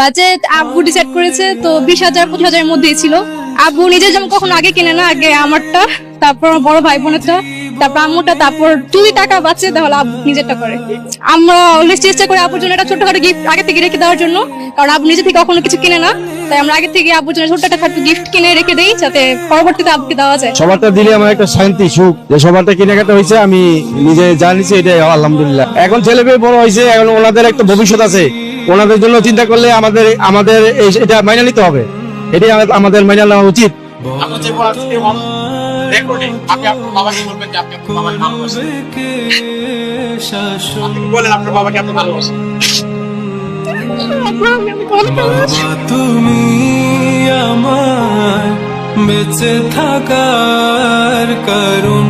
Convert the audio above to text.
Budget আব্বু decide করেছে, তো 20,000-25,000 এর মধ্যেই ছিল। আব্বু নিজে যেমন কখনো আগে কিনে না, আগে আমারটা, তারপর আমার বড় ভাই বোনেরটা, তারপর আম্মুটা, তারপর যদি টাকা বাঁচে তাহলে আব্বু নিজেরটা করে। আমরা অলওয়েজ চেষ্টা করি আব্বুর জন্য একটা ছোটখাটো গিফট আগে থেকে রেখে দেওয়ার জন্য, কারণ আব্বু নিজে থেকে কখনো কিছু কিনে না। তাই আমরা আগে থেকে আব্বুর জন্য ছোট্ট একটা গিফট কিনে রেখে দেই, যাতে পরবর্তীতে আব্বুকে দেওয়া যায়। সবারটা দিলে আমার একটা শান্তি সুখ, যে সবারটা কেনাকাটা হয়েছে, আমি নিজে জানিছি, এটাই আলহামদুলিল্লাহ। এখন ছেলে মেয়ে বড় হয়েছে, এখন ওনাদের একটা ভবিষ্যৎ আছে, ওনাদের জন্য চিন্তা করলে আমাদের আমাদের এটা মাইনে নিতে হবে, এটাই আমাদের মাইনে নেওয়া উচিত। তুমি আমার বেঁচে থাকার কারণ।